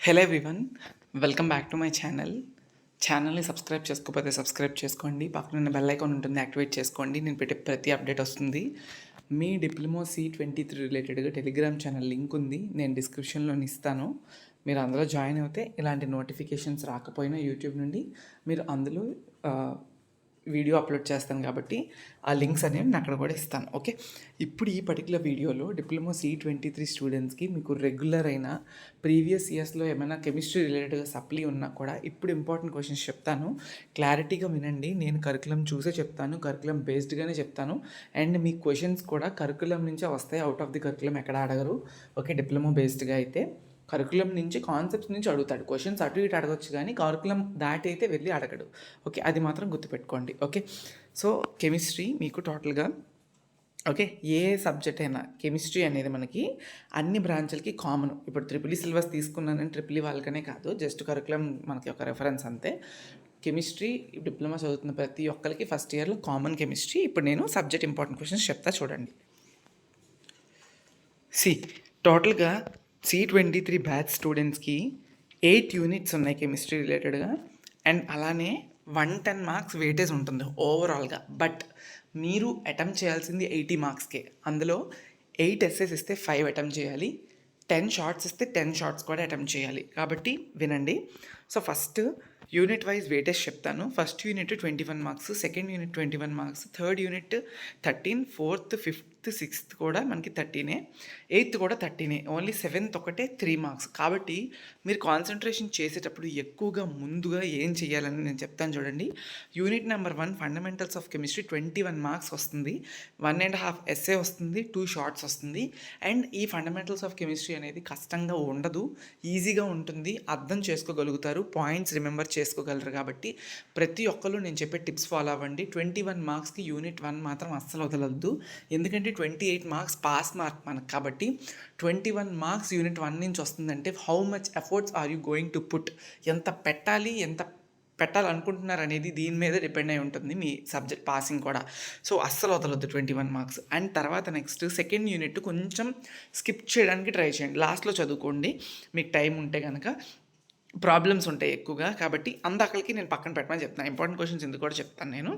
Hello everyone, welcome back to my ఛానల్ని subscribe చేసుకోకపోతే subscribe చేసుకోండి. పక్కన బెల్ ఐకాన్ ఉంటుంది, యాక్టివేట్ చేసుకోండి. నేను పెట్టే ప్రతి అప్డేట్ వస్తుంది. మీ డిప్లొమా C23 రిలేటెడ్గా టెలిగ్రామ్ ఛానల్ లింక్ ఉంది, నేను డిస్క్రిప్షన్లో ఇస్తాను. మీరు అందులో జాయిన్ అవుతే ఇలాంటి నోటిఫికేషన్స్ రాకపోయినా యూట్యూబ్ నుండి మీరు అందులో వీడియో అప్లోడ్ చేస్తాను కాబట్టి ఆ లింక్స్ అనేవి నేను అక్కడ కూడా ఇస్తాను. ఓకే, ఇప్పుడు ఈ పర్టికులర్ వీడియోలో డిప్లొమా C23 స్టూడెంట్స్కి మీకు రెగ్యులర్ అయిన ప్రీవియస్ ఇయర్స్లో ఏమైనా కెమిస్ట్రీ రిలేటెడ్గా సప్లీ ఉన్నా కూడా ఇప్పుడు ఇంపార్టెంట్ క్వశ్చన్స్ చెప్తాను. క్లారిటీగా వినండి. నేను కరికులం చూసే చెప్తాను, కరికులం బేస్డ్గానే చెప్తాను. అండ్ మీ క్వశ్చన్స్ కూడా కరికులం నుంచే వస్తాయి, అవుట్ ఆఫ్ ది కరికులం ఎక్కడ అడగరు. ఓకే, డిప్లొమా బేస్డ్గా అయితే కరికులం నుంచి కాన్సెప్ట్స్ నుంచి అడుగుతాడు. క్వశ్చన్స్ అటు ఇటు అడగొచ్చు కానీ కరికులం దాటి అయితే వెళ్ళి అడగడు. ఓకే, అది మాత్రం గుర్తుపెట్టుకోండి. ఓకే, సో కెమిస్ట్రీ మీకు టోటల్గా ఓకే, ఏ సబ్జెక్ట్ అయినా కెమిస్ట్రీ అనేది మనకి అన్ని బ్రాంచ్లకి కామన్. ఇప్పుడు ట్రిపుల్ ఈ సిలబస్ తీసుకున్నానని ట్రిపుల్ ఈ వాళ్ళకనే కాదు, జస్ట్ కరికులం మనకి ఒక రెఫరెన్స్ అంతే. కెమిస్ట్రీ డిప్లొమా చదువుతున్న ప్రతి ఒక్కరికి ఫస్ట్ ఇయర్లో కామన్ కెమిస్ట్రీ. ఇప్పుడు నేను సబ్జెక్ట్ ఇంపార్టెంట్ క్వశ్చన్స్ చెప్తా చూడండి. టోటల్గా C23 బ్యాచ్ స్టూడెంట్స్కి 8 యూనిట్స్ ఉన్నాయి కెమిస్ట్రీ రిలేటెడ్గా. అండ్ అలానే 110 మార్క్స్ వెయిటేజ్ ఉంటుంది ఓవరాల్గా. బట్ మీరు అటెంప్ట్ చేయాల్సింది 80 మార్క్స్కే. అందులో 8 ఎస్సేస్ ఇస్తే 5 అటెంప్ట్ చేయాలి, 10 షార్ట్స్ ఇస్తే 10 షార్ట్స్ కూడా అటెంప్ట్ చేయాలి. కాబట్టి వినండి. So first unit wise weightage చెప్తాను. First unit 21 marks, second unit 21 marks, third unit 13, fourth, fifth, sixth కూడా మనకి 13, ఎయిత్ కూడా 13. ఓన్లీ సెవెంత్ ఒకటే 3 మార్క్స్. కాబట్టి మీరు కాన్సన్ట్రేషన్ చేసేటప్పుడు ఎక్కువగా ముందుగా ఏం చేయాలని నేను చెప్తాను చూడండి. Unit number 1 fundamentals of chemistry 21 marks వస్తుంది, 1.5 ఎస్ఏ వస్తుంది, 2 షార్ట్స్ వస్తుంది. అండ్ ఈ ఫండమెంటల్స్ ఆఫ్ కెమిస్ట్రీ అనేది కష్టంగా ఉండదు, ఈజీగా ఉంటుంది, అర్థం చేసుకోగలుగుతారు, పాయింట్స్ రిమెంబర్ చేసుకోగలరు. కాబట్టి ప్రతి ఒక్కరు నేను చెప్పే టిప్స్ ఫాలో అవ్వండి. 21 మార్క్స్కి యూనిట్ 1 మాత్రం అస్సలు వదలద్దు, ఎందుకంటే 28 మార్క్స్ పాస్ మార్క్ మనకు. కాబట్టి 21 మార్క్స్ యూనిట్ 1 నుంచి వస్తుందంటే how much efforts are you going to put, ఎంత పెట్టాలనుకుంటున్నారు అనేది దీని మీద డిపెండ్ అయి ఉంటుంది మీ సబ్జెక్ట్ పాసింగ్ కూడా. సో అస్సలు వదలొద్దు 21 మార్క్స్. అండ్ తర్వాత నెక్స్ట్ సెకండ్ యూనిట్ కొంచెం స్కిప్ చేయడానికి ట్రై చేయండి, లాస్ట్లో చదువుకోండి మీకు టైం ఉంటే కనుక. ప్రాబ్లమ్స్ ఉంటాయి ఎక్కువగా, కాబట్టి అందక్కడికి నేను పక్కన పెట్టమని చెప్తాను. ఇంపార్టెంట్ క్వశ్చన్స్ ఎందుకు కూడా చెప్తాను నేను.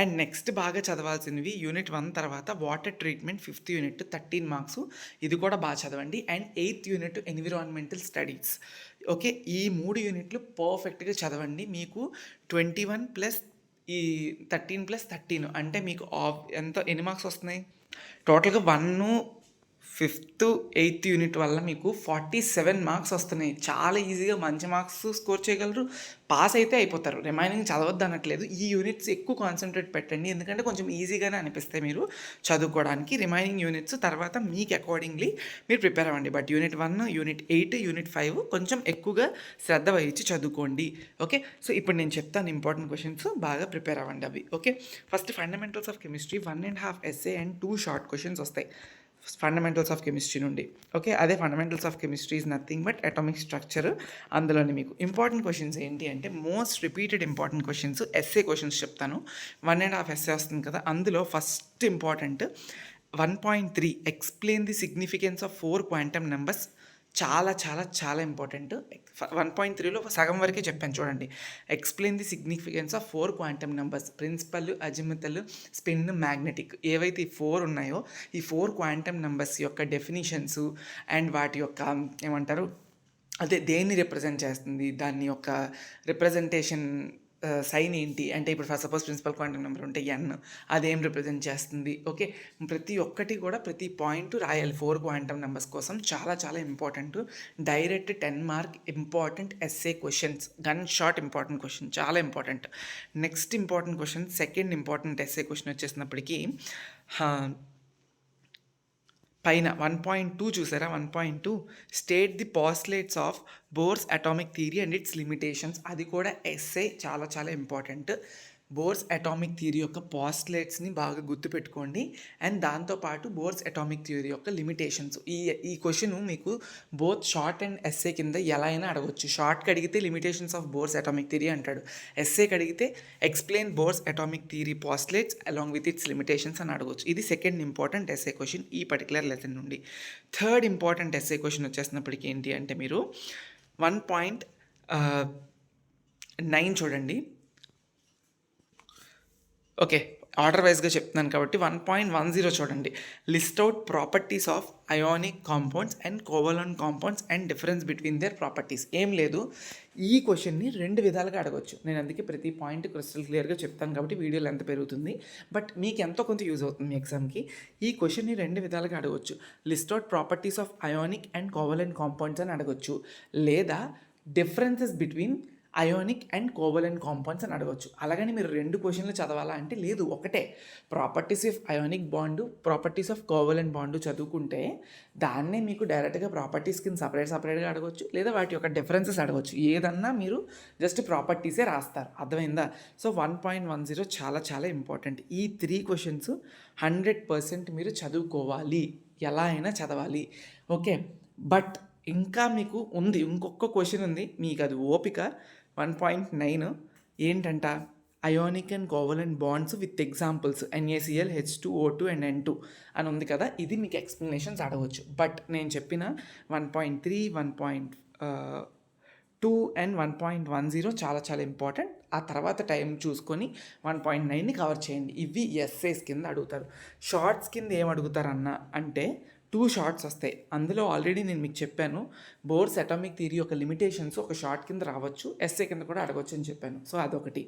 అండ్ నెక్స్ట్ బాగా చదవాల్సినవి యూనిట్ 1 తర్వాత water treatment 5th unit 13 marks, ఇది కూడా బాగా చదవండి. And 8th unit environmental studies. Okay, ఈ 3 యూనిట్లు పర్ఫెక్ట్గా చదవండి. మీకు 21 ప్లస్ ఈ 13 ప్లస్ 13 అంటే మీకు ఎన్ని మార్క్స్ వస్తున్నాయి టోటల్గా 5th 8th యూనిట్ వల్ల మీకు 47 మార్క్స్ వస్తున్నాయి. చాలా ఈజీగా మంచి మార్క్స్ స్కోర్ చేయగలరు, పాస్ అయితే అయిపోతారు. రిమైనింగ్ చదవద్దు అనట్లేదు, ఈ యూనిట్స్ ఎక్కువ కాన్సన్ట్రేట్ పెట్టండి, ఎందుకంటే కొంచెం ఈజీగానే అనిపిస్తాయి మీరు చదువుకోవడానికి. రిమైనింగ్ యూనిట్స్ తర్వాత మీకు అకార్డింగ్లీ మీరు ప్రిపేర్ అవ్వండి. బట్ యూనిట్ 1, యూనిట్ 8, యూనిట్ 5 కొంచెం ఎక్కువగా శ్రద్ధ వహించి చదువుకోండి. ఓకే, సో ఇప్పుడు నేను చెప్తాను ఇంపార్టెంట్ క్వశ్చన్స్, బాగా ప్రిపేర్ అవ్వండి అవి. Okay, first fundamentals of chemistry 1.5 SA and 2 short questions వస్తాయి ఫండమెంటల్స్ ఆఫ్ కెమిస్ట్రీ నుండి. ఓకే, అదే fundamentals of chemistry is nothing but atomic structure. అందులోని మీకు ఇంపార్టెంట్ క్వశ్చన్స్ ఏంటి అంటే most repeated important questions SA questions చెప్తాను. 1.5 ఎస్ఏ వస్తుంది కదా, అందులో ఫస్ట్ important 1.3 explain the significance of 4 quantum numbers. చాలా చాలా చాలా ఇంపార్టెంట్. 1.3లో సగం వరకే చెప్పాను చూడండి. Explain the significance of 4 quantum numbers, principal, azimuthal, spin, magnetic. ఏవైతే ఈ 4 ఉన్నాయో ఈ 4 క్వాంటమ్ నెంబర్స్ యొక్క డెఫినిషన్స్ అండ్ వాటి యొక్క ఏమంటారు అదే దేన్ని రిప్రజెంట్ చేస్తుంది, దాని యొక్క రిప్రజెంటేషన్ సైన్ ఏంటి అంటే ఇప్పుడు first suppose principal quantum number ఉంటే n, అదేం రిప్రజెంట్ చేస్తుంది. ఓకే, ప్రతి ఒక్కటి కూడా ప్రతి పాయింట్ రాయాలి 4 క్వాంటమ్ నెంబర్స్ కోసం. చాలా చాలా important, direct 10 mark important SA questions, gun shot important question, చాలా important. Next important question second important SA question వచ్చేసినప్పటికీ పైన 1.2 చూసారా, 1.2 state the postulates of Bohr's atomic theory and its limitations. అది కూడా ఎస్ఏ, చాలా చాలా ఇంపార్టెంట్. బోర్స్ అటామిక్ థియరీ యొక్క పాస్లేట్స్ని బాగా గుర్తుపెట్టుకోండి. అండ్ దాంతోపాటు బోర్స్ అటామిక్ థియరీ యొక్క లిమిటేషన్స్. ఈ క్వశ్చన్ మీకు బోత్ షార్ట్ అండ్ ఎస్ఏ కింద ఎలా అయినా అడగవచ్చు. షార్ట్కి అడిగితే limitations of Bohr's atomic theory అంటాడు, ఎస్ఏకి అడిగితే explain Bohr's atomic theory postulates along with its limitations అని అడగవచ్చు. ఇది సెకండ్ ఇంపార్టెంట్ ఎస్ఏ క్వశ్చన్ ఈ పర్టికులర్ లెసన్ నుండి. థర్డ్ ఇంపార్టెంట్ ఎస్ఏ క్వశ్చన్ వచ్చేసినప్పటికీ ఏంటి అంటే మీరు 1.9 చూడండి. ఓకే, ఆర్డర్ వైజ్గా చెప్తున్నాను కాబట్టి 1.10 చూడండి. List out properties of ionic compounds and covalent compounds and difference between there properties. ఏం లేదు, ఈ క్వశ్చన్ని 2 విధాలుగా అడగవచ్చు. నేను అందుకే ప్రతి పాయింట్ క్రిస్టల్ క్లియర్గా చెప్తాను కాబట్టి వీడియోలో ఎంత పెరుగుతుంది, బట్ మీకు ఎంతో కొంత యూజ్ అవుతుంది మీ ఎగ్జామ్కి. ఈ క్వశ్చన్ని 2 విధాలుగా అడగవచ్చు. List out properties of ionic and covalent compounds అని అడగవచ్చు, లేదా differences between ionic and covalent compounds అని అడగవచ్చు. అలాగని మీరు 2 క్వశ్చన్లు చదవాలా అంటే లేదు, ఒకటే. Properties of ionic bond, properties of covalent bond చదువుకుంటే దాన్నే మీకు డైరెక్ట్గా ప్రాపర్టీస్ కింద సపరేట్గా అడగవచ్చు, లేదా వాటి యొక్క డిఫరెన్సెస్ అడగవచ్చు. ఏదన్నా మీరు జస్ట్ ప్రాపర్టీసే రాస్తారు. అర్థమైందా? సో 1.10 చాలా చాలా ఇంపార్టెంట్. ఈ 3 క్వశ్చన్స్ 100% మీరు చదువుకోవాలి, ఎలా అయినా చదవాలి. ఓకే, బట్ ఇంకా మీకు ఉంది, ఇంకొక క్వశ్చన్ ఉంది, మీకు అది ఓపిక. 1.9 ఏంటంట, ionic and covalent bonds with examples NaCl, H2O2 and N2 అని ఉంది కదా. ఇది మీకు ఎక్స్ప్లెనేషన్స్ అడగవచ్చు. బట్ నేను చెప్పిన 1.3, 1.2 అండ్ 1.10 చాలా చాలా ఇంపార్టెంట్. ఆ తర్వాత టైం చూసుకొని 1.9ని కవర్ చేయండి. ఇవి ఎస్సేస్ కింద అడుగుతారు. షార్ట్స్ కింద ఏం అడుగుతారన్న అంటే 2 షార్ట్స్ వస్తాయి. అందులో ఆల్రెడీ నేను మీకు చెప్పాను, బోర్స్ అటామిక్ థియరీ యొక్క లిమిటేషన్స్ ఒక షార్ట్ కింద రావచ్చు, ఎస్ఏ కింద కూడా అడగవచ్చు అని చెప్పాను. సో అదొకటి.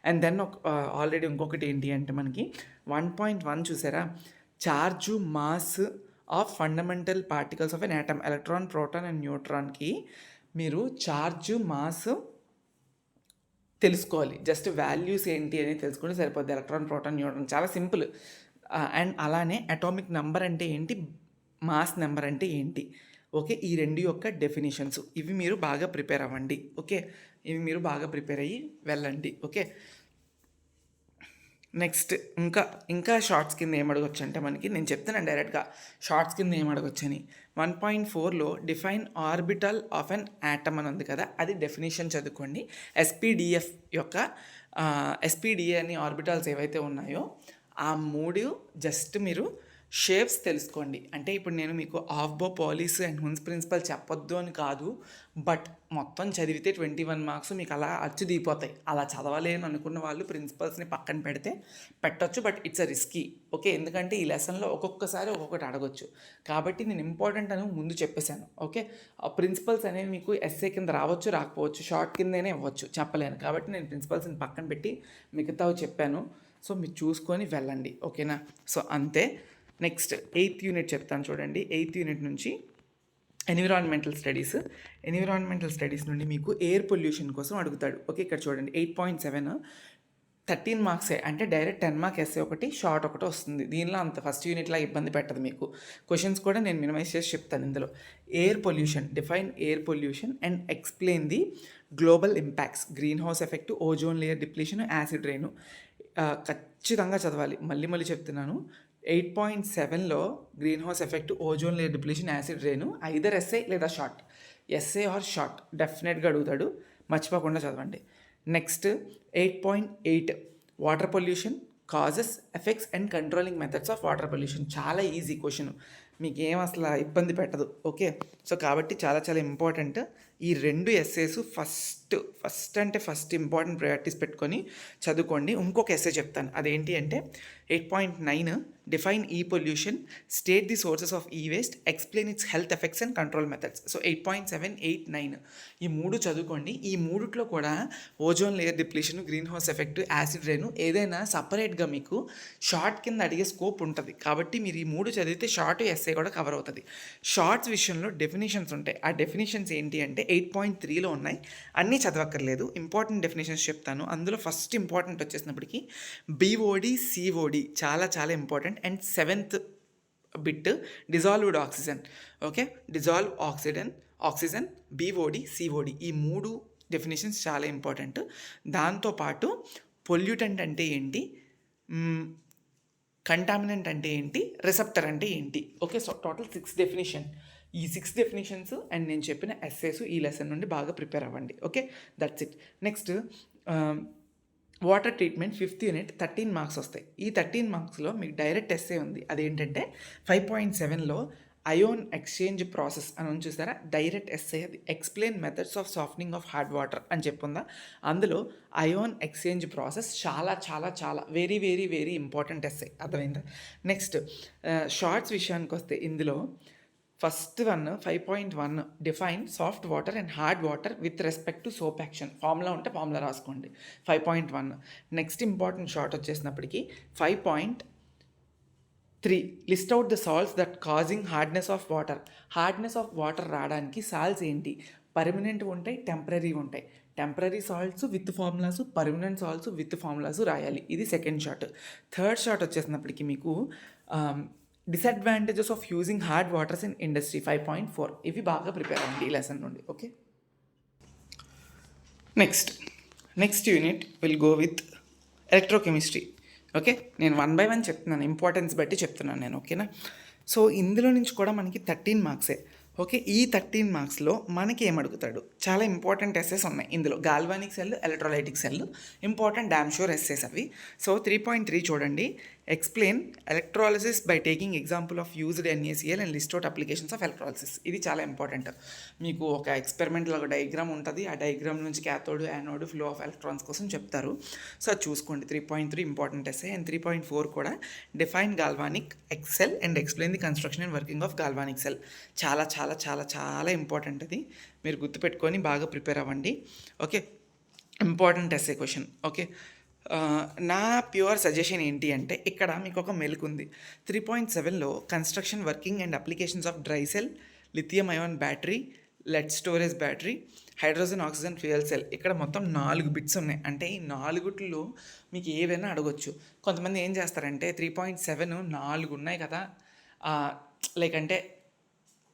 అండ్ దెన్ ఆల్రెడీ ఇంకొకటి ఏంటి అంటే మనకి 1.1 చూసారా, charge mass of fundamental particles of an atom, electron, proton and న్యూట్రాన్కి మీరు చార్జు మాస్ తెలుసుకోవాలి. జస్ట్ వాల్యూస్ ఏంటి అనేది తెలుసుకుంటే సరిపోద్ది. ఎలక్ట్రాన్, ప్రోటాన్, న్యూట్రాన్ చాలా సింపుల్. అండ్ అలానే అటామిక్ నెంబర్ అంటే ఏంటి, మాస్ నెంబర్ అంటే ఏంటి. ఓకే, ఈ 2 యొక్క డెఫినేషన్స్ ఇవి మీరు బాగా ప్రిపేర్ అవ్వండి. ఓకే, ఇవి మీరు బాగా ప్రిపేర్ అయ్యి వెళ్ళండి. ఓకే, నెక్స్ట్ ఇంకా షార్ట్స్ కింద ఏం అడగచ్చు అంటే మనకి, నేను చెప్తున్నాను డైరెక్ట్గా షార్ట్స్ కింద ఏం అడగొచ్చని. 1.4లో define orbital of an atom అని ఉంది కదా, అది డెఫినేషన్ చదువుకోండి. SPDF యొక్క SPDA అని ఆర్బిటల్స్ ఏవైతే ఉన్నాయో ఆ 3 జస్ట్ మీరు షేప్స్ తెలుసుకోండి. అంటే ఇప్పుడు నేను మీకు ఆఫ్బో, పాలిస్ అండ్ హున్స్ ప్రిన్సిపల్ చెప్పొద్దు అని కాదు, బట్ మొత్తం చదివితే 21 మార్క్స్ మీకు అలా అచ్చు దిగిపోతాయి. అలా చదవాలి అని అనుకున్న వాళ్ళు ప్రిన్సిపల్స్ని పక్కన పెట్టొచ్చు, but it's a risky. Okay, ఎందుకంటే ఈ లెసన్లో ఒక్కొక్కసారి ఒక్కొక్కటి అడగొచ్చు కాబట్టి నేను ఇంపార్టెంట్ అని ముందు చెప్పేశాను. ఓకే, ఆ ప్రిన్సిపల్స్ అనేవి మీకు ఎస్ఏ కింద రావచ్చు, రాకపోవచ్చు, షార్ట్ కిందనే ఇవ్వచ్చు, చెప్పలేను. కాబట్టి నేను ప్రిన్సిపల్స్ని పక్కన పెట్టి మిగతావి చెప్పాను. సో మీరు చూసుకొని వెళ్ళండి. ఓకేనా? సో అంతే. నెక్స్ట్ 8th యూనిట్ చెప్తాను చూడండి. 8th యూనిట్ నుంచి ఎన్విరాన్మెంటల్ స్టడీస్ నుండి మీకు ఎయిర్ పొల్యూషన్ కోసం అడుగుతాడు. ఓకే, ఇక్కడ చూడండి 8.7 13 మార్క్సే, అంటే డైరెక్ట్ 10 మార్క్ ఎస్ఏ ఒకటి, షార్ట్ ఒకటి వస్తుంది. దీనిలో అంత ఫస్ట్ యూనిట్లా ఇబ్బంది పెట్టదు మీకు. క్వశ్చన్స్ కూడా నేను మినిమైజ్ చేసి చెప్తాను ఇందులో. Air pollution, define air pollution and explain the global impacts, green house effect, ozone layer depletion, acid rain. ఖచ్చితంగా చదవాలి, మళ్ళీ చెప్తున్నాను. 8.7లో green house effect, ozone layer depletion, acid rain, either SA లేదా షార్ట్. ఎస్ఏ ఆర్ షార్ట్ డెఫినెట్గా అడుగుతాడు, మర్చిపోకుండా చదవండి. Next 8.8 water pollution, causes, effects and controlling methods of water pollution. చాలా ఈజీ క్వశ్చన్, మీకు ఏం అసలు ఇబ్బంది పెట్టదు. ఓకే, సో కాబట్టి చాలా చాలా ఇంపార్టెంట్. ఈ 2 ఎస్సేస్ ఫస్ట్ ఇంపార్టెంట్ ప్రయారిటీస్ పెట్టుకొని చదువుకోండి. ఇంకొక ఎస్సే చెప్తాను, అదేంటి అంటే 8.9 define E pollution, state the sources of E waste, explain its health effects and control methods. So 8.7, 8, 9 ఈ 3 చదువుకోండి. ఈ 3లో కూడా ozone layer depletion, green house effect, acid rain ఏదైనా సపరేట్గా మీకు షార్ట్ కింద అడిగే స్కోప్ ఉంటుంది. కాబట్టి మీరు ఈ 3 చదివితే షార్ట్ ఎస్సే కూడా కవర్ అవుతుంది. షార్ట్స్ విషయంలో డెఫినేషన్స్ ఉంటాయి. ఆ డెఫినేషన్స్ ఏంటి అంటే 8.3లో ఉన్నాయి, అన్నీ చదవక్కర్లేదు. ఇంపార్టెంట్ డెఫినేషన్స్ చెప్తాను. అందులో ఫస్ట్ ఇంపార్టెంట్ వచ్చేసినప్పటికీ BOD, COD చాలా చాలా important. And 7th bit dissolved oxygen. Okay, dissolve oxygen, BOD, COD ఈ 3 డెఫినేషన్స్ చాలా ఇంపార్టెంట్. దాంతోపాటు పొల్యూటెంట్ అంటే ఏంటి, కంటామినెంట్ అంటే ఏంటి, రిసెప్టర్ అంటే ఏంటి. Okay, so total 6 definition. ఈ 6 డెఫినేషన్స్ అండ్ నేను చెప్పిన ఎస్సేస్ ఈ లెసన్ నుండి బాగా ప్రిపేర్ అవ్వండి. Okay, that's it. Next water treatment 5th unit 13 marks వస్తాయి. ఈ 13 మార్క్స్లో మీకు డైరెక్ట్ ఎస్సే ఉంది. అదేంటంటే 5.7లో అయోన్ ఎక్స్చేంజ్ ప్రాసెస్ అని ఉంది చూసారా, డైరెక్ట్ ఎస్ఏ అది. Explain methods of softening of hard water అని చెప్పుందా. అందులో అయోన్ ఎక్స్చేంజ్ ప్రాసెస్ చాలా చాలా చాలా very very very important SA, అర్థమైందా. నెక్స్ట్ షార్ట్స్ విషయానికి వస్తే ఇందులో first one 5.1 define soft water and hard water with respect to soap action. Formula ఉంటే ఫార్ములా రాసుకోండి 5.1. నెక్స్ట్ ఇంపార్టెంట్ షార్ట్ వచ్చేసినప్పటికీ 5.3 list out the salts that causing hardness of water. Hardness of water రావడానికి salts ఏంటి, permanent ఉంటాయి, temporary ఉంటాయి. Temporary salts with formulas, permanent salts with formulas రాయాలి. ఇది second short. Third short వచ్చేసినప్పటికీ మీకు disadvantages of using hard waters in industry 5.4. ఇవి బాగా prepare అవ్వండి ఈ లెసన్ నుండి. Okay, next unit will go with electrochemistry. Okay, నేను 1 by 1 చెప్తున్నాను, ఇంపార్టెన్స్ బట్టి చెప్తున్నాను నేను. ఓకేనా. సో ఇందులో నుంచి కూడా మనకి 13 మార్క్సే. ఓకే, ఈ 13 మార్క్స్లో మనకి ఏమడుగుతాడు, చాలా ఇంపార్టెంట్ ఎస్సేస్ ఉన్నాయి ఇందులో. Galvanic cell, electrolytic cell important, damn sure essays అవి. సో 3.3 చూడండి. Explain electrolysis by taking example of used NaCl and list out applications of electrolysis. ఇది చాలా ఇంపార్టెంట్. మీకు ఒక ఎక్స్పెరిమెంట్లో ఒక డయాగ్రామ్ ఉంటుంది, ఆ డయాగ్రామ్ నుంచి cathode, anode, flow of electrons కోసం చెప్తారు. సో అది చూసుకోండి. 3.3 ఇంపార్టెంట్ ఎస్సే. అండ్ 3.4 కూడా define galvanic cell and explain the construction and working of galvanic cell. చాలా చాలా చాలా చాలా ఇంపార్టెంట్. అది మీరు గుర్తుపెట్టుకొని బాగా ప్రిపేర్ అవ్వండి. Okay, important essay question. Okay, నా ప్యూర్ సజెషన్ ఏంటి అంటే ఇక్కడ మీకు ఒక మెలుకు ఉంది. 3.7లో construction, working and applications of dry cell, lithium ion battery, lead storage battery, hydrogen oxygen fuel cell. ఇక్కడ మొత్తం 4 బిట్స్ ఉన్నాయి. అంటే ఈ 4 మీకు ఏవైనా అడగొచ్చు. కొంతమంది ఏం చేస్తారంటే 3.7 4 ఉన్నాయి కదా, లైక్ అంటే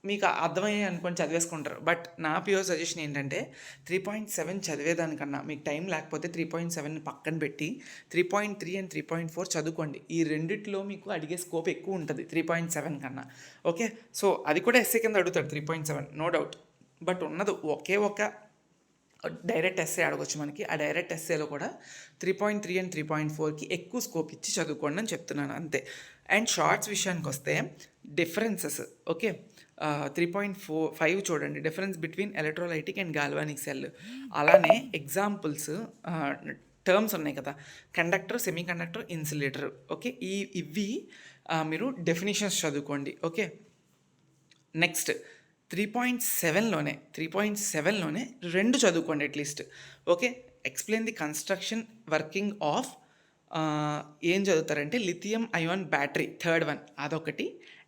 మీకు అర్థమయ్యే అనుకొని చదివేసుకుంటారు. బట్ నా ప్యూర్ సజెషన్ ఏంటంటే 3.7 చదివేదానికన్నా మీకు టైం లేకపోతే 3.7 పక్కన పెట్టి 3.3 అండ్ 3.4 చదువుకోండి. ఈ రెండిట్లో మీకు అడిగే స్కోప్ ఎక్కువ ఉంటుంది 3.7 కన్నా. ఓకే, సో అది కూడా ఎస్ఏ కింద అడుగుతాడు 3.7, నో డౌట్. బట్ ఉన్నది ఒకే ఒక డైరెక్ట్ ఎస్సే అడగొచ్చు మనకి. ఆ డైరెక్ట్ ఎస్సేలో కూడా 3.3 అండ్ 3.4కి ఎక్కువ స్కోప్ ఇచ్చి చదువుకోండి అని చెప్తున్నాను, అంతే. అండ్ షార్ట్స్ విషయానికి వస్తే డిఫరెన్సెస్. ఓకే, 3.5 చూడండి, difference between electrolytic and galvanic cell. అలానే ఎగ్జాంపుల్స్, టర్మ్స్ ఉన్నాయి కదా, conductor, semi conductor, insulator. Okay, ఇవి మీరు డెఫినేషన్స్ చదువుకోండి. ఓకే, నెక్స్ట్ 3.7లోనే 2 చదువుకోండి at least. Okay, explain the construction, working of ఏం చదువుతారంటే lithium ion battery, third one అదొకటి.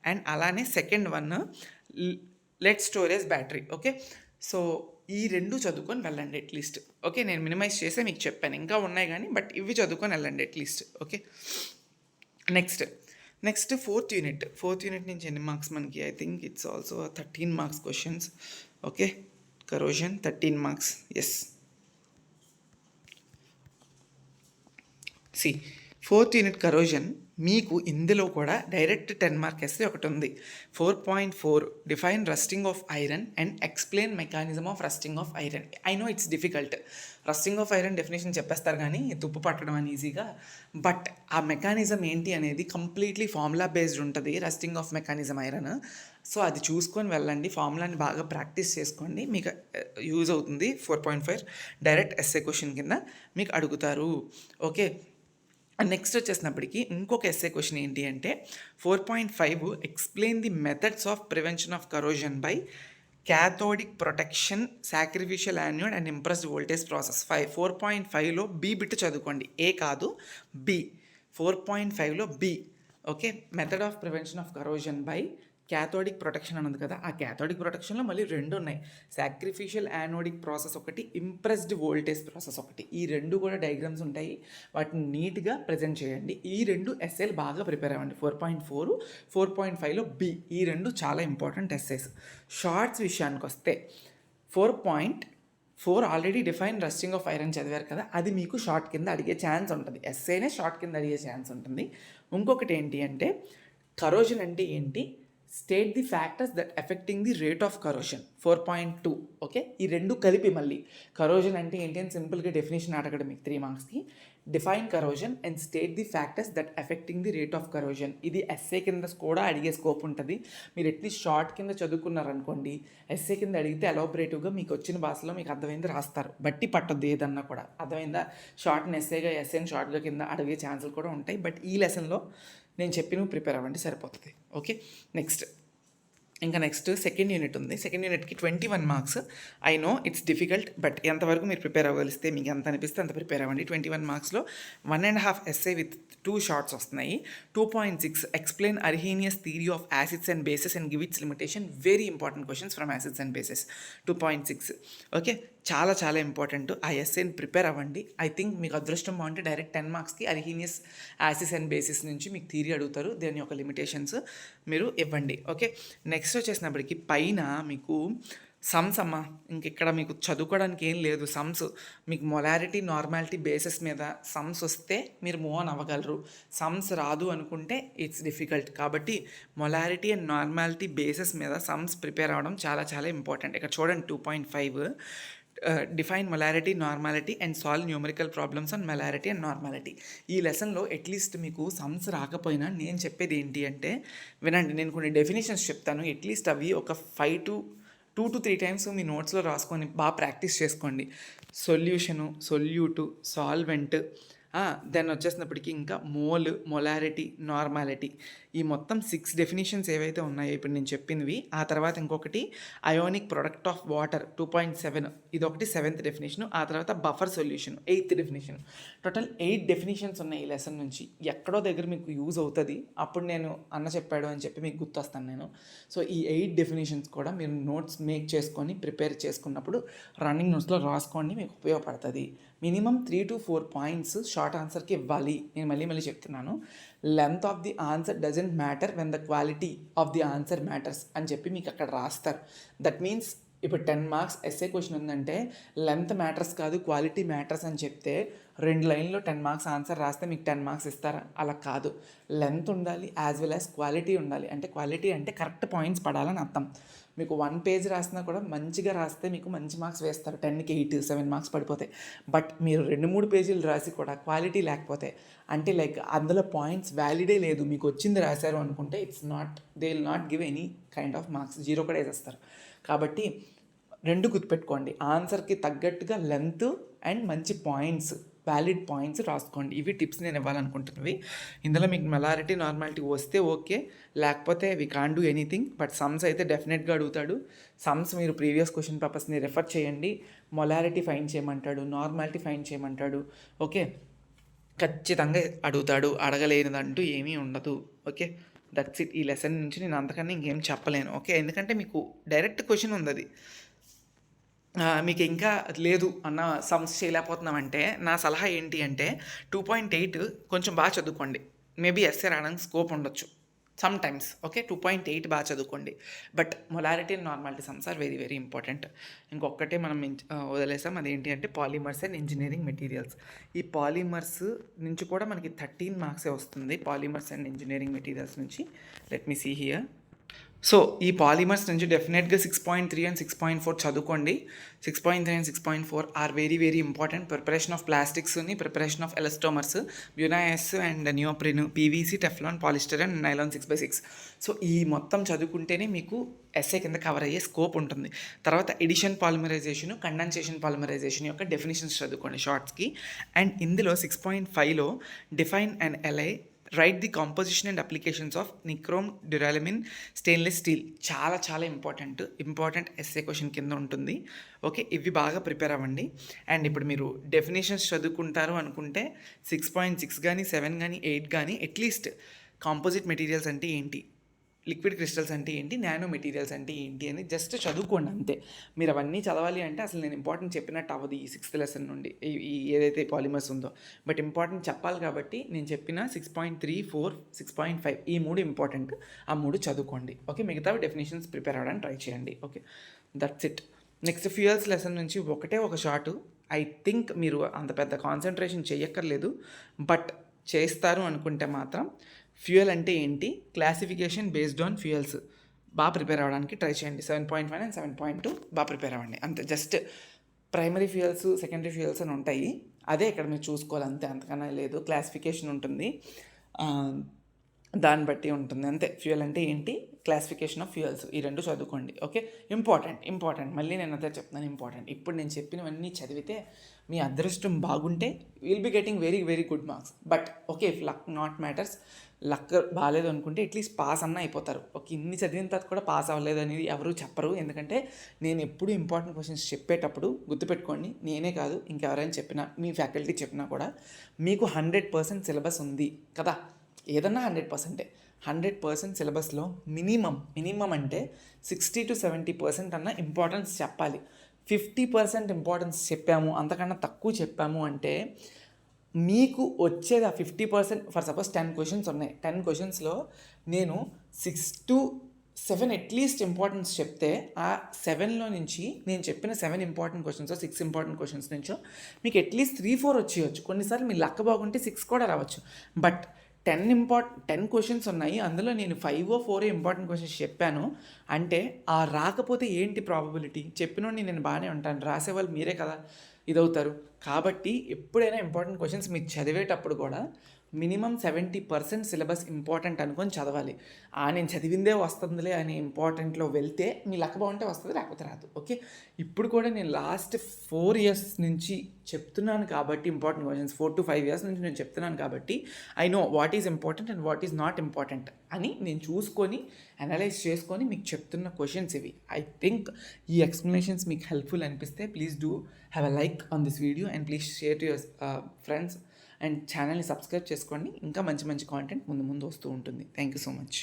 అండ్ అలానే second one lead storage battery. Okay, so ఈ 2 చదువుకొని వెళ్ళండి అట్లీస్ట్. ఓకే, నేను మినిమైజ్ చేసే మీకు చెప్పాను, ఇంకా ఉన్నాయి కానీ బట్ ఇవి చదువుకొని వెళ్ళండి at least. Okay, next fourth unit నుంచి ఎన్ని మార్క్స్ మనకి, I think it's also 13 marks questions. Okay, corrosion 13 marks. Yes, fourth unit corrosion. మీకు ఇందులో కూడా డైరెక్ట్ 10 మార్క్ ఎస్సే ఒకటి ఉంది. 4.4 define rusting of iron and explain mechanism of rusting of iron. I know it's difficult. Rusting of iron definition చెప్పేస్తారు కానీ తుప్పు పట్టడం అని ఈజీగా, బట్ ఆ మెకానిజం ఏంటి అనేది కంప్లీట్లీ ఫార్ములా బేస్డ్ ఉంటుంది, rusting of mechanism iron. So అది చూసుకొని వెళ్ళండి, ఫార్ములాని బాగా ప్రాక్టీస్ చేసుకోండి, మీకు యూజ్ అవుతుంది. 4.5 డైరెక్ట్ ఎస్సే క్వశ్చన్ కింద మీకు అడుగుతారు. ఓకే, నెక్స్ట్ వచ్చేసినప్పటికీ ఇంకొక ఎస్సే క్వశ్చన్ ఏంటి అంటే 4.5 explain the methods of prevention of corrosion by cathodic protection, sacrificial anode and impressed voltage process. 4.5లో బి బిట్ చదువుకోండి, ఏ కాదు బి. 4.5లో B. Okay, method of prevention of corrosion by cathodic protection అన్నది కదా, ఆ cathodic ప్రొటెక్షన్లో మళ్ళీ 2 ఉన్నాయి. సాక్రిఫిషియల్ యానోడిక్ ప్రాసెస్ ఒకటి, ఇంప్రెస్డ్ వోల్టేజ్ ప్రాసెస్ ఒకటి. ఈ 2 కూడా డయాగ్రామ్స్ ఉంటాయి, వాటిని నీట్గా ప్రజెంట్ చేయండి. ఈ 2 ఎస్ఏలు బాగా ప్రిపేర్ అవ్వండి. 4.4, 4.5లో బి, ఈ 2 చాలా ఇంపార్టెంట్ ఎస్ఏస్. షార్ట్స్ విషయానికి వస్తే 4.4 already define rusting of iron చదివారు కదా, అది మీకు షార్ట్ కింద అడిగే ఛాన్స్ ఉంటుంది, ఎస్ఏనే షార్ట్ కింద అడిగే ఛాన్స్ ఉంటుంది. ఇంకొకటి ఏంటి అంటే కరోజన్ అంటే ఏంటి, state the factors that effecting the rate of corrosion 4.2. Okay, ఈ రెండు కలిపి మళ్ళీ కరోజన్ అంటే ఏంటి అని సింపుల్గా డెఫినేషన్ అడగడం మీకు 3 మార్క్స్కి. Define corrosion and state the factors that effecting the rate of corrosion. ఇది ఎస్ఏ కింద కూడా అడిగే స్కోప్ ఉంటుంది. మీరు ఎట్లీస్ట్ షార్ట్ కింద చదువుకున్నారనుకోండి, ఎస్ఏ కింద అడిగితే ఎలాబరేటివ్గా మీకు వచ్చిన భాషలో మీకు అర్థమైంది రాస్తారు. బట్టి పట్టొద్దు ఏదన్నా కూడా, అర్థమైందా? షార్ట్ని ఎస్ఏగా, ఎస్ఏని షార్ట్గా కింద అడిగే ఛాన్సులు కూడా ఉంటాయి. బట్ ఈ లెసన్లో నేను చెప్పి ప్రిపేర్ అవ్వండి, సరిపోతుంది. ఓకే, నెక్స్ట్ సెకండ్ యూనిట్ ఉంది. సెకండ్ యూనిట్కి 21 marks. I know it's difficult, but ఎంతవరకు మీరు ప్రిపేర్ అవ్వగలిస్తే, మీకు ఎంత అనిపిస్తే అంత ప్రిపేర్ అవ్వండి. 21 మార్క్స్లో 1.5 ఎస్ఏ విత్ 2 షార్ట్స్ వస్తున్నాయి. 2.6 explain Arrhenius theory of acids and bases and give it's limitation. Very important questions from acids and bases. 2.6 okay, చాలా చాలా ఇంపార్టెంట్. ఆ ఎస్ఏని ప్రిపేర్ అవ్వండి. ఐ థింక్ మీకు అదృష్టం బాగుంటే డైరెక్ట్ 10 మార్క్స్కి అర్హీనియస్ యాసిడ్స్ అండ్ బేసిస్ నుంచి మీకు థియరీ అడుగుతారు. దాని యొక్క లిమిటేషన్స్ మీరు ఇవ్వండి. ఓకే, నెక్స్ట్ వచ్చేసినప్పటికీ పైన మీకు సమ్స్ అమ్మ, ఇక్కడ మీకు చదువుకోవడానికి ఏం లేదు. సమ్స్ మీకు మొలారిటీ, నార్మాలిటీ బేసిస్ మీద సమ్స్ వస్తే మీరు మూవ్ ఆన్ అవ్వగలరు. సమ్స్ రాదు అనుకుంటే ఇట్స్ డిఫికల్ట్. కాబట్టి మొలారిటీ అండ్ నార్మాలిటీ బేసిస్ మీద సమ్స్ ప్రిపేర్ అవ్వడం చాలా చాలా ఇంపార్టెంట్. ఇక్కడ చూడండి 2.5 define molarity, normality and solve numerical problems on molarity and normality. ఈ లెసన్లో అట్లీస్ట్ మీకు సమ్స్ రాకపోయినా నేను చెప్పేది ఏంటి అంటే వినండి. నేను కొన్ని డెఫినేషన్స్ చెప్తాను. అట్లీస్ట్ అవి ఒక 2 to 3 టైమ్స్ మీ నోట్స్లో రాసుకొని బాగా ప్రాక్టీస్ చేసుకోండి. సొల్యూషను, సొల్యూటు, సాల్వెంట్, దెన్ వచ్చేసినప్పటికీ ఇంకా మోల్, మొలారిటీ, నార్మాలిటీ, ఈ మొత్తం 6 డెఫినేషన్స్ ఏవైతే ఉన్నాయో ఇప్పుడు నేను చెప్పినవి. ఆ తర్వాత ఇంకొకటి అయోనిక్ ప్రొడక్ట్ ఆఫ్ వాటర్ 2.7, ఇదొకటి 7th డెఫినేషన్. ఆ తర్వాత buffer solution 8th definition. Total 8 definitions ఉన్నాయి ఈ లెసన్ నుంచి. ఎక్కడో దగ్గర మీకు యూజ్ అవుతుంది. అప్పుడు నేను అన్న చెప్పాడు అని చెప్పి మీకు గుర్తొస్తాను నేను. సో ఈ 8 డెఫినేషన్స్ కూడా మీరు నోట్స్ మేక్ చేసుకొని ప్రిపేర్ చేసుకున్నప్పుడు రన్నింగ్ నోట్స్లో రాసుకోండి, మీకు ఉపయోగపడుతుంది. మినిమం 3 to 4 పాయింట్స్ షార్ట్ ఆన్సర్కి ఇవ్వాలి. నేను మళ్ళీ చెప్తున్నాను. Length of the answer doesn't matter when the quality of the answer matters అని చెప్పి మీకు అక్కడ రాస్తారు. దట్ మీన్స్ ఇప్పుడు 10 మార్క్స్ ఎస్ఏ క్వశ్చన్ ఉందంటే లెంత్ మ్యాటర్స్ కాదు, క్వాలిటీ మ్యాటర్స్ అని చెప్తే 2 లైన్లో 10 మార్క్స్ ఆన్సర్ రాస్తే మీకు 10 మార్క్స్ ఇస్తారా? అలా కాదు. లెంత్ ఉండాలి యాజ్ వెల్ యాజ్ క్వాలిటీ ఉండాలి. అంటే క్వాలిటీ అంటే కరెక్ట్ పాయింట్స్ పడాలని అర్థం. మీకు 1 పేజ్ రాసినా కూడా మంచిగా రాస్తే మీకు మంచి మార్క్స్ వేస్తారు. 10కి 8, 7 మార్క్స్ పడిపోతాయి. బట్ మీరు 2-3 పేజీలు రాసి కూడా క్వాలిటీ లేకపోతే, అంటే లైక్ అందులో పాయింట్స్ వ్యాలిడే లేదు, మీకు వచ్చింది రాశారు అనుకుంటే they will not give any kind of marks, 0 కూడా వేసేస్తారు. కాబట్టి 2 గుర్తుపెట్టుకోండి. ఆన్సర్కి తగ్గట్టుగా లెంత్ అండ్ మంచి పాయింట్స్, వ్యాలిడ్ పాయింట్స్ రాసుకోండి. ఇవి టిప్స్ నేను ఇవ్వాలనుకుంటున్నవి. ఇందులో మీకు మొలారిటీ, నార్మాలిటీ వస్తే ఓకే, లేకపోతే we can do anything. But sums అయితే డెఫినెట్గా అడుగుతాడు. సమ్స్ మీరు ప్రీవియస్ క్వశ్చన్ పేపర్స్ని రెఫర్ చేయండి. మొలారిటీ ఫైండ్ చేయమంటాడు, నార్మాలిటీ ఫైండ్ చేయమంటాడు. ఓకే, ఖచ్చితంగా అడుగుతాడు. అడగలేనిదంటూ ఏమీ ఉండదు. Okay, that's it. ఈ లెసన్ నుంచి నేను అంతకన్నా ఇంకేం చెప్పలేను. ఓకే, ఎందుకంటే మీకు డైరెక్ట్ క్వశ్చన్ ఉంది. అది మీకు ఇంకా లేదు అన్న సమ్స్ చేయలేకపోతున్నామంటే నా సలహా ఏంటి అంటే 2.8 కొంచెం బాగా చదువుకోండి. మేబీ ఎస్ఏ రావడానికి స్కోప్ ఉండొచ్చు సమ్ టైమ్స్. ఓకే, 2.8 బాగా చదువుకోండి. But molarity and normality sums are very very important. ఇంకొకటే మనం వదిలేసాం, అదేంటి అంటే పాలిమర్స్ అండ్ ఇంజనీరింగ్ మెటీరియల్స్. ఈ పాలిమర్స్ నుంచి కూడా మనకి 13 మార్క్సే వస్తుంది. పాలిమర్స్ అండ్ ఇంజనీరింగ్ మెటీరియల్స్ నుంచి. Let me see here. So ఈ పాలిమర్స్ నుంచి డెఫినెట్గా 6.3 అండ్ 6.4 చదువుకోండి. 6.3 and 6.4 are very very important. Preparation of ప్లాస్టిక్స్ని, preparation of elastomers, buna S and neoprene, PVC, Teflon, polyester and nylon 6x6. So ఈ మొత్తం చదువుకుంటేనే మీకు ఎస్ఏ కింద కవర్ అయ్యే స్కోప్ ఉంటుంది. తర్వాత ఎడిషన్ పాలిమరైజేషన్, కండెన్సేషన్ పాలిమరైజేషన్ యొక్క డెఫినేషన్స్ చదువుకోండి షార్ట్స్కి. అండ్ ఇందులో 6.5లో define and alloy, write the composition and applications of nichrome, duralumin, stainless steel. చాలా చాలా ఇంపార్టెంట్ ఎస్ఏ క్వశ్చన్ కింద ఉంటుంది. ఓకే, ఇవి బాగా ప్రిపేర్ అవ్వండి. అండ్ ఇప్పుడు మీరు డెఫినేషన్స్ చదువుకుంటారు అనుకుంటే 6.6 కానీ 7 కానీ 8 కానీ అట్లీస్ట్ కాంపోజిట్ మెటీరియల్స్ అంటే ఏంటి, లిక్విడ్ క్రిస్టల్స్ అంటే ఏంటి, నానో మెటీరియల్స్ అంటే ఏంటి అని జస్ట్ చదువుకోండి అంతే. మీరు అవన్నీ చదవాలి అంటే అసలు నేను ఇంపార్టెంట్ చెప్పినట్టు అవ్వదు ఈ 6th లెసన్ నుండి, ఈ ఏదైతే పాలిమర్స్ ఉందో. బట్ ఇంపార్టెంట్ చెప్పాలి కాబట్టి నేను చెప్పిన 6.3, 4, 6.5 ఈ 3 ఇంపార్టెంట్. ఆ 3 చదువుకోండి. ఓకే, మిగతా డెఫినేషన్స్ ప్రిపేర్ అవ్వడానికి ట్రై చేయండి. Okay, that's it. Next fuels lesson నుంచి ఒక షార్ట్. ఐ థింక్ మీరు అంత పెద్ద కాన్సన్ట్రేషన్ చేయక్కర్లేదు. బట్ చేస్తారు అనుకుంటే మాత్రం ఫ్యూయల్ అంటే ఏంటి, క్లాసిఫికేషన్ బేస్డ్ ఆన్ ఫ్యూయల్స్, బాగా ప్రిపేర్ అవ్వడానికి ట్రై చేయండి. 7.1 అండ్ 7.2 బాగా ప్రిపేర్ అవ్వండి అంతే. Just primary fuels, secondary fuels అని ఉంటాయి, అదే ఇక్కడ మీరు చూసుకోవాలి అంతే, అంతకన్నా లేదు. క్లాసిఫికేషన్ ఉంటుంది, దాన్ని బట్టి ఉంటుంది అంతే. ఫ్యూయల్ అంటే ఏంటి, క్లాసిఫికేషన్ ఆఫ్ ఫ్యూయల్స్, ఈ రెండు చదువుకోండి. ఓకే, ఇంపార్టెంట్ మళ్ళీ నేను అదే చెప్తున్నాను, ఇంపార్టెంట్. ఇప్పుడు నేను చెప్పినవన్నీ చదివితే మీ అదృష్టం బాగుంటే will be getting very very good marks. But okay, if luck not matters, luck బాగాలేదు అనుకుంటే అట్లీస్ట్ పాస్ అన్న అయిపోతారు. ఓకే, ఇన్ని చదివిన తర్వాత కూడా పాస్ అవ్వలేదు అనేది ఎవరు చెప్పరు, ఎందుకంటే నేను ఎప్పుడు ఇంపార్టెంట్ క్వశ్చన్స్ చెప్పేటప్పుడు గుర్తుపెట్టుకోండి, నేనే కాదు ఇంకెవరైనా చెప్పినా, మీ ఫ్యాకల్టీ చెప్పినా కూడా మీకు 100% సిలబస్ ఉంది కదా, ఏదన్నా 100% సిలబస్లో మినిమం అంటే 60 to 70% అన్న ఇంపార్టెన్స్ చెప్పాలి. 50% ఇంపార్టెన్స్ చెప్పాము, అంతకన్నా తక్కువ చెప్పాము అంటే మీకు వచ్చేది ఆ 50%. ఫర్ సపోజ్ 10 క్వశ్చన్స్ ఉన్నాయి, 10 క్వశ్చన్స్లో నేను 6 to 7 అట్లీస్ట్ ఇంపార్టెన్స్ చెప్తే, ఆ 7లో నుంచి నేను చెప్పిన 7 ఇంపార్టెంట్ క్వశ్చన్స్, 6 ఇంపార్టెంట్ క్వశ్చన్స్ నుంచో మీకు అట్లీస్ట్ 3-4 వచ్చేయచ్చు. కొన్నిసార్లు మీ లక్ బాగుంటే 6 కూడా రావచ్చు. బట్ 10 క్వశ్చన్స్ ఉన్నాయి, అందులో నేను 5 or 4 ఇంపార్టెంట్ క్వశ్చన్స్ చెప్పాను అంటే, ఆ రాకపోతే ఏంటి ప్రాబబిలిటీ? చెప్పినోడిని నేను బాగానే ఉంటాను, రాసేవాళ్ళు మీరే కదా ఇదవుతారు. కాబట్టి ఎప్పుడైనా ఇంపార్టెంట్ క్వశ్చన్స్ మీరు చదివేటప్పుడు కూడా మినిమం 70% సిలబస్ ఇంపార్టెంట్ అనుకొని చదవాలి. నేను చదివిందే వస్తుందిలే అని ఇంపార్టెంట్లో వెళ్తే మీ లక్ బాగుంటే వస్తుంది, లేకపోతే రాదు. ఓకే, ఇప్పుడు కూడా నేను లాస్ట్ 4 years నుంచి చెప్తున్నాను కాబట్టి, ఇంపార్టెంట్ క్వశ్చన్స్ 4 to 5 years నుంచి నేను చెప్తున్నాను కాబట్టి I know what is important and what is not important అని నేను చూసుకొని అనలైజ్ చేసుకొని మీకు చెప్తున్న క్వశ్చన్స్ ఇవి. ఐ థింక్ ఈ ఎక్స్ప్లెనేషన్స్ మీకు హెల్ప్ఫుల్ అనిపిస్తే please do have a like on this video and please share to your friends and ఛానల్ని సబ్స్క్రైబ్ చేసుకోండి. ఇంకా మంచి కాంటెంట్ ముందు వస్తూ ఉంటుంది. Thank you so much.